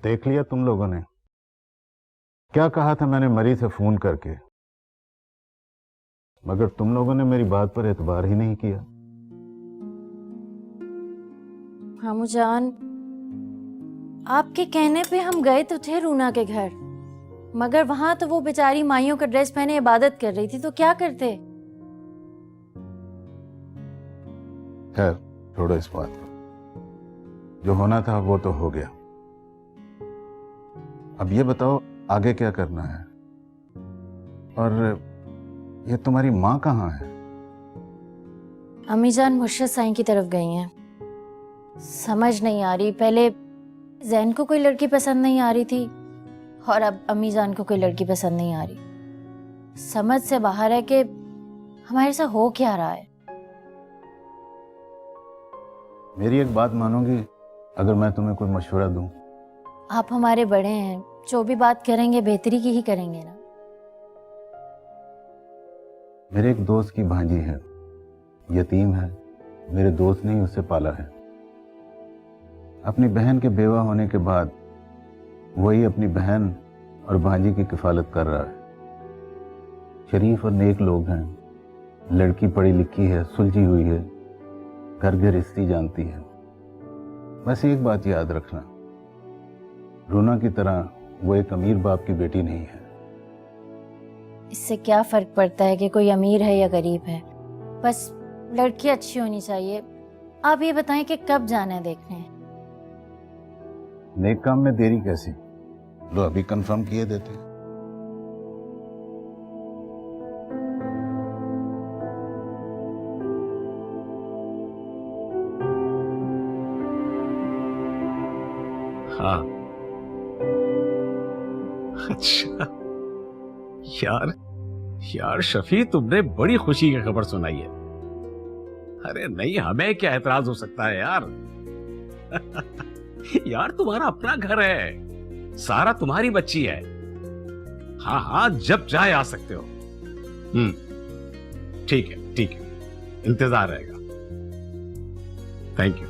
देख लिया तुम लोगों ने? क्या कहा था मैंने मरी से फोन करके, मगर तुम लोगों ने मेरी बात पर एतबार ही नहीं किया। मामू जान, आपके कहने पे हम गए तो थे रूना के घर, मगर वहां तो वो बेचारी माइयों का ड्रेस पहने इबादत कर रही थी, तो क्या करते। खैर छोड़ो इस बात को, जो होना था वो तो हो गया। अब ये बताओ आगे क्या करना है, और ये तुम्हारी माँ कहाँ है? अम्मी जान मुर्शद साईं की तरफ गई हैं। समझ नहीं आ रही, पहले जैन को कोई लड़की पसंद नहीं आ रही थी और अब अम्मी जान को कोई लड़की पसंद नहीं आ रही। समझ से बाहर है कि हमारे साथ हो क्या रहा है। मेरी एक बात मानोगी अगर मैं तुम्हें कोई मशवरा दूं? आप हमारे बड़े हैं, जो भी बात करेंगे बेहतरी की ही करेंगे ना। मेरे एक दोस्त की भांजी है, यतीम है, मेरे दोस्त ने ही उसे पाला है। अपनी बहन के बेवा होने के बाद वही अपनी बहन और भांजी की किफालत कर रहा है। शरीफ और नेक लोग हैं, लड़की पढ़ी लिखी है, सुलझी हुई है, घर गृहस्थी जानती है। बस एक बात याद रखना, रूना की तरह वो एक अमीर बाप की बेटी नहीं है। इससे क्या फर्क पड़ता है कि कोई अमीर है या गरीब है, बस लड़की अच्छी होनी चाहिए। आप ये बताएं कि कब जाना है देखने? नेक काम में देरी कैसी, लो अभी कंफर्म किए देते। हाँ अच्छा यार, यार शफी तुमने बड़ी खुशी की खबर सुनाई है। अरे नहीं, हमें क्या एतराज हो सकता है यार। यार तुम्हारा अपना घर है, सारा तुम्हारी बच्ची है। हाँ हाँ, जब चाहे आ सकते हो। ठीक है ठीक है, इंतजार रहेगा। Thank you.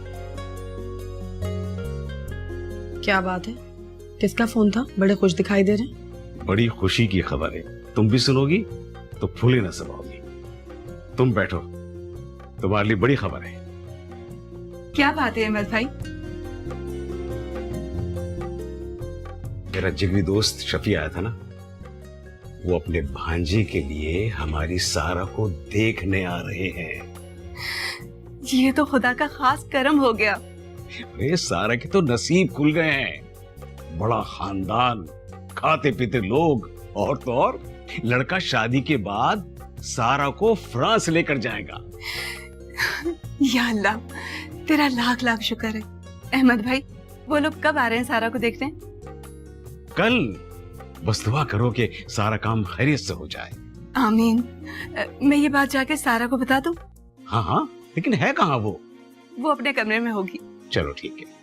क्या बात है, किसका फोन था? बड़े खुश दिखाई दे रहे हैं। बड़ी खुशी की खबर है, तुम भी सुनोगी तो फूले न समाओगी। तुम बैठो, तुम्हारे लिए बड़ी खबर है। क्या बात है अहमद भाई? मेरा जिगरी दोस्त शफी आया था ना, वो अपने भांजे के लिए हमारी सारा को देखने आ रहे हैं। ये तो खुदा का खास करम हो गया। अरे सारा के तो नसीब खुल गए हैं। बड़ा खानदान, खाते पीते लोग, और तो और लड़का शादी के बाद सारा को फ्रांस लेकर जाएगा। या अल्लाह, तेरा लाख लाख शुक्र है। अहमद भाई, वो लोग कब आ रहे हैं सारा को देखने? कल। बस दुआ करो कि सारा काम खैरियत से हो जाए। आमीन। मैं ये बात जाके सारा को बता दूं? हाँ हाँ, लेकिन है कहाँ वो? वो अपने कमरे में होगी। चलो ठीक है।